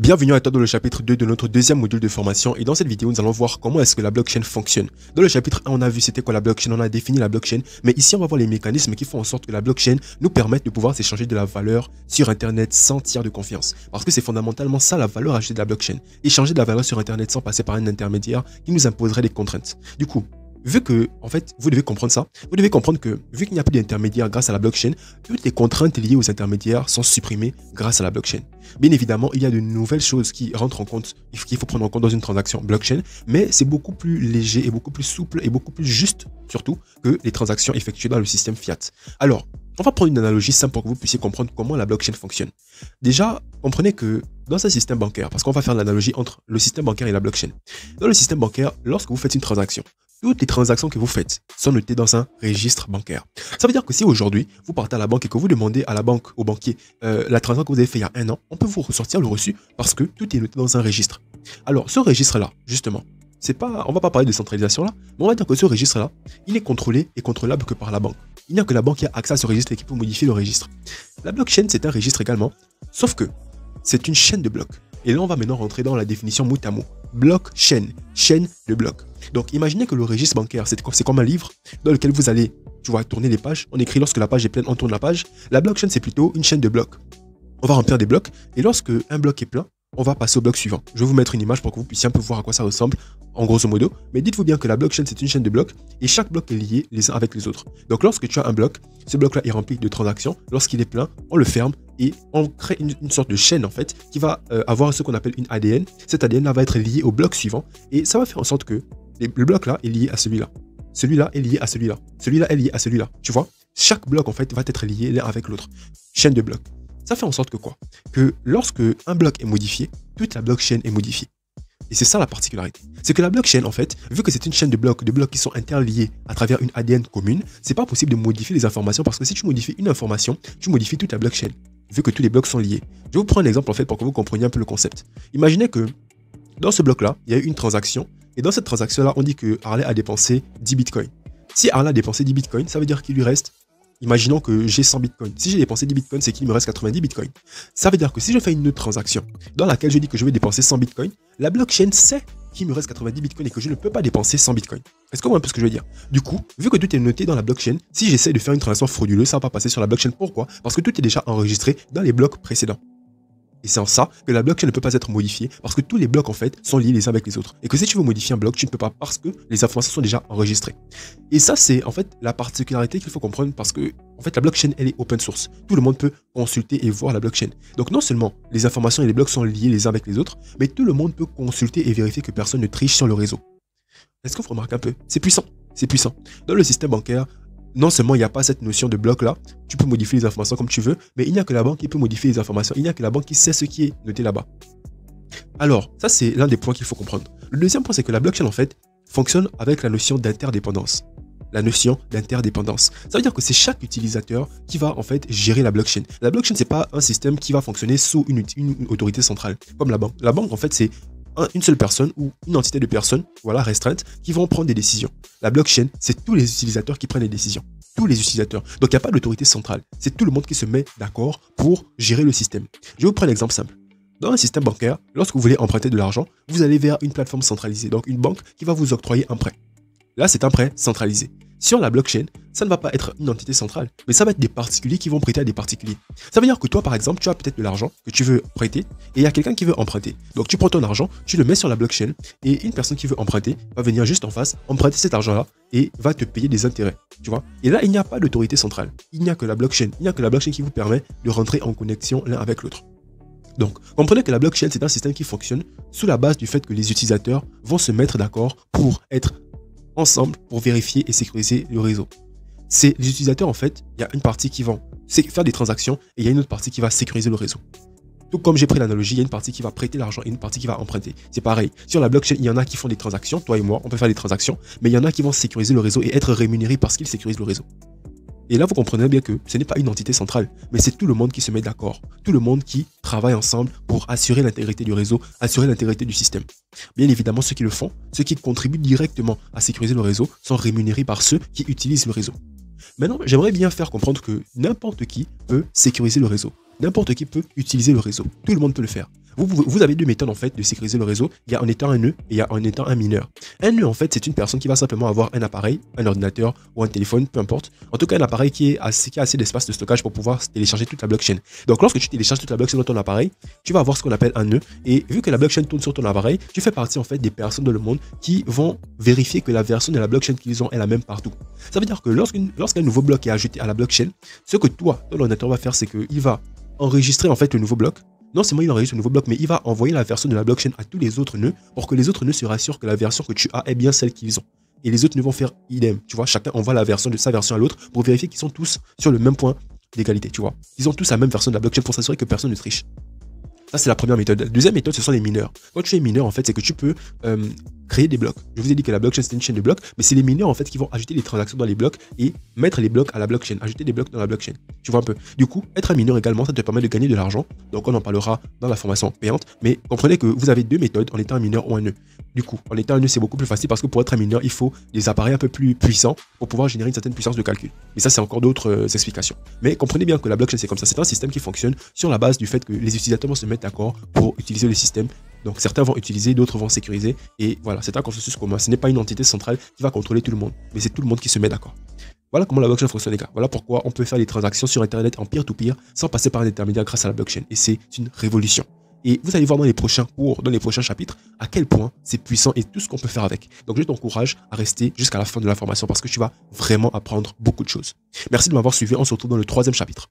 Bienvenue à toi dans le chapitre 2 de notre deuxième module de formation et dans cette vidéo nous allons voir comment est-ce que la blockchain fonctionne. Dans le chapitre 1 on a vu c'était quoi la blockchain, on a défini la blockchain, mais ici on va voir les mécanismes qui font en sorte que la blockchain nous permette de pouvoir s'échanger de la valeur sur internet sans tiers de confiance. Parce que c'est fondamentalement ça la valeur ajoutée de la blockchain, échanger de la valeur sur internet sans passer par un intermédiaire qui nous imposerait des contraintes. Du coup, vu que, en fait, vous devez comprendre ça, vous devez comprendre que, vu qu'il n'y a plus d'intermédiaires grâce à la blockchain, toutes les contraintes liées aux intermédiaires sont supprimées grâce à la blockchain. Bien évidemment, il y a de nouvelles choses qui rentrent en compte, qu'il faut prendre en compte dans une transaction blockchain, mais c'est beaucoup plus léger et beaucoup plus souple et beaucoup plus juste, surtout, que les transactions effectuées dans le système fiat. Alors, on va prendre une analogie simple pour que vous puissiez comprendre comment la blockchain fonctionne. Déjà, comprenez que dans un système bancaire, parce qu'on va faire l'analogie entre le système bancaire et la blockchain. Dans le système bancaire, lorsque vous faites une transaction, toutes les transactions que vous faites sont notées dans un registre bancaire. Ça veut dire que si aujourd'hui, vous partez à la banque et que vous demandez à la banque, au banquier, la transaction que vous avez fait il y a un an, on peut vous ressortir le reçu parce que tout est noté dans un registre. Alors, ce registre-là, justement, on va pas parler de centralisation là, mais on va dire que ce registre-là, il est contrôlé et contrôlable que par la banque. Il n'y a que la banque qui a accès à ce registre et qui peut modifier le registre. La blockchain, c'est un registre également, sauf que c'est une chaîne de blocs. Et là, on va maintenant rentrer dans la définition mot à mot. Blockchain, chaîne de blocs. Donc, imaginez que le registre bancaire, c'est comme un livre dans lequel vous allez, tourner les pages. On écrit lorsque la page est pleine, on tourne la page. La blockchain, c'est plutôt une chaîne de blocs. On va remplir des blocs. Et lorsque un bloc est plein, on va passer au bloc suivant. Je vais vous mettre une image pour que vous puissiez un peu voir à quoi ça ressemble, en grosso modo. Mais dites-vous bien que la blockchain, c'est une chaîne de blocs et chaque bloc est lié les uns avec les autres. Donc, lorsque tu as un bloc, ce bloc-là est rempli de transactions. Lorsqu'il est plein, on le ferme et on crée une sorte de chaîne, en fait, qui va avoir ce qu'on appelle une ADN. Cette ADN-là va être liée au bloc suivant et ça va faire en sorte que le bloc-là est lié à celui-là. Celui-là est lié à celui-là. Celui-là est lié à celui-là. Tu vois? Chaque bloc, en fait, va être lié l'un avec l'autre. Chaîne de blocs. Ça fait en sorte que quoi? Que lorsque un bloc est modifié, toute la blockchain est modifiée. Et c'est ça la particularité. C'est que la blockchain, en fait, vu que c'est une chaîne de blocs qui sont interliés à travers une ADN commune, c'est pas possible de modifier les informations parce que si tu modifies une information, tu modifies toute la blockchain, vu que tous les blocs sont liés. Je vais vous prendre un exemple, en fait, pour que vous compreniez un peu le concept. Imaginez que dans ce bloc-là, il y a eu une transaction, et dans cette transaction-là, on dit que Harley a dépensé 10 bitcoins. Si Harley a dépensé 10 bitcoins, ça veut dire qu'il lui reste, imaginons que j'ai 100 bitcoins. Si j'ai dépensé 10 bitcoins, c'est qu'il me reste 90 bitcoins. Ça veut dire que si je fais une autre transaction dans laquelle je dis que je vais dépenser 100 bitcoins, la blockchain sait qu'il me reste 90 bitcoins et que je ne peux pas dépenser 100 bitcoins. Est-ce que vous voyez un peu ce que je veux dire? Du coup, vu que tout est noté dans la blockchain, si j'essaie de faire une transaction frauduleuse, ça va pas passer sur la blockchain. Pourquoi? Parce que tout est déjà enregistré dans les blocs précédents. Et c'est en ça que la blockchain ne peut pas être modifiée parce que tous les blocs en fait sont liés les uns avec les autres. Et que si tu veux modifier un bloc, tu ne peux pas parce que les informations sont déjà enregistrées. Et ça c'est en fait la particularité qu'il faut comprendre parce que en fait la blockchain elle est open source. Tout le monde peut consulter et voir la blockchain. Donc non seulement les informations et les blocs sont liés les uns avec les autres, mais tout le monde peut consulter et vérifier que personne ne triche sur le réseau. Est-ce que vous remarquez un peu? C'est puissant. C'est puissant. Dans le système bancaire, non seulement il n'y a pas cette notion de bloc là, tu peux modifier les informations comme tu veux, mais il n'y a que la banque qui peut modifier les informations, il n'y a que la banque qui sait ce qui est noté là-bas. Alors, ça c'est l'un des points qu'il faut comprendre. Le deuxième point, c'est que la blockchain en fait fonctionne avec la notion d'interdépendance. La notion d'interdépendance. Ça veut dire que c'est chaque utilisateur qui va en fait gérer la blockchain. La blockchain, c'est pas un système qui va fonctionner sous une autorité centrale, comme la banque. La banque en fait c'est une seule personne ou une entité de personnes, voilà, restreintes, qui vont prendre des décisions. La blockchain, c'est tous les utilisateurs qui prennent les décisions. Tous les utilisateurs. Donc, il n'y a pas d'autorité centrale. C'est tout le monde qui se met d'accord pour gérer le système. Je vais vous prendre un exemple simple. Dans un système bancaire, lorsque vous voulez emprunter de l'argent, vous allez vers une plateforme centralisée, donc une banque qui va vous octroyer un prêt. Là, c'est un prêt centralisé. Sur la blockchain, ça ne va pas être une entité centrale, mais ça va être des particuliers qui vont prêter à des particuliers. Ça veut dire que toi, par exemple, tu as peut-être de l'argent que tu veux prêter et il y a quelqu'un qui veut emprunter. Donc, tu prends ton argent, tu le mets sur la blockchain et une personne qui veut emprunter va venir juste en face, emprunter cet argent-là et va te payer des intérêts. Tu vois? Et là, il n'y a pas d'autorité centrale. Il n'y a que la blockchain. Il n'y a que la blockchain qui vous permet de rentrer en connexion l'un avec l'autre. Donc, comprenez que la blockchain, c'est un système qui fonctionne sous la base du fait que les utilisateurs vont se mettre d'accord pour être ensemble pour vérifier et sécuriser le réseau. C'est les utilisateurs en fait, il y a une partie qui vont faire des transactions et il y a une autre partie qui va sécuriser le réseau. Tout comme j'ai pris l'analogie, il y a une partie qui va prêter l'argent et une partie qui va emprunter. C'est pareil. Sur la blockchain, il y en a qui font des transactions, toi et moi, on peut faire des transactions, mais il y en a qui vont sécuriser le réseau et être rémunérés parce qu'ils sécurisent le réseau. Et là, vous comprenez bien que ce n'est pas une entité centrale, mais c'est tout le monde qui se met d'accord. Tout le monde qui travaille ensemble pour assurer l'intégrité du réseau, assurer l'intégrité du système. Bien évidemment, ceux qui le font, ceux qui contribuent directement à sécuriser le réseau, sont rémunérés par ceux qui utilisent le réseau. Maintenant, j'aimerais bien faire comprendre que n'importe qui peut sécuriser le réseau. N'importe qui peut utiliser le réseau. Tout le monde peut le faire. Vous avez deux méthodes en fait de sécuriser le réseau. Il y a en étant un nœud et il y a en étant un mineur. Un nœud en fait, c'est une personne qui va simplement avoir un appareil, un ordinateur ou un téléphone, peu importe. En tout cas, un appareil qui a assez d'espace de stockage pour pouvoir télécharger toute la blockchain. Donc lorsque tu télécharges toute la blockchain dans ton appareil, tu vas avoir ce qu'on appelle un nœud. Et vu que la blockchain tourne sur ton appareil, tu fais partie en fait des personnes dans le monde qui vont vérifier que la version de la blockchain qu'ils ont est la même partout. Ça veut dire que lorsqu'un nouveau bloc est ajouté à la blockchain, ce que toi, ton ordinateur va faire, c'est qu'il va enregistrer en fait le nouveau bloc. Non seulement il enregistre le nouveau bloc, mais il va envoyer la version de la blockchain à tous les autres nœuds pour que les autres nœuds se rassurent que la version que tu as est bien celle qu'ils ont. Et les autres nœuds vont faire idem. Tu vois, chacun envoie la version de sa version à l'autre pour vérifier qu'ils sont tous sur le même point d'égalité. Tu vois, ils ont tous la même version de la blockchain pour s'assurer que personne ne triche. Ça, c'est la première méthode. La deuxième méthode, ce sont les mineurs. Quand tu es mineur, en fait, c'est que tu peux créer des blocs. Je vous ai dit que la blockchain, c'est une chaîne de blocs, mais c'est les mineurs, en fait, qui vont ajouter les transactions dans les blocs et mettre les blocs à la blockchain, ajouter des blocs dans la blockchain. Tu vois un peu. Du coup, être un mineur également, ça te permet de gagner de l'argent. Donc, on en parlera dans la formation payante. Mais comprenez que vous avez deux méthodes en étant un mineur ou un nœud. Du coup, en étant un nœud, c'est beaucoup plus facile parce que pour être un mineur, il faut des appareils un peu plus puissants pour pouvoir générer une certaine puissance de calcul. Mais ça, c'est encore d'autres explications. Mais comprenez bien que la blockchain, c'est comme ça. C'est un système qui fonctionne sur la base du fait que les utilisateurs vont se mettre d'accord pour utiliser le système. Donc certains vont utiliser, d'autres vont sécuriser. Et voilà, c'est un consensus commun. Ce n'est pas une entité centrale qui va contrôler tout le monde. Mais c'est tout le monde qui se met d'accord. Voilà comment la blockchain fonctionne, les gars. Voilà pourquoi on peut faire les transactions sur Internet en peer-to-peer sans passer par un intermédiaire grâce à la blockchain. Et c'est une révolution. Et vous allez voir dans les prochains cours, dans les prochains chapitres, à quel point c'est puissant et tout ce qu'on peut faire avec. Donc je t'encourage à rester jusqu'à la fin de la formation parce que tu vas vraiment apprendre beaucoup de choses. Merci de m'avoir suivi. On se retrouve dans le troisième chapitre.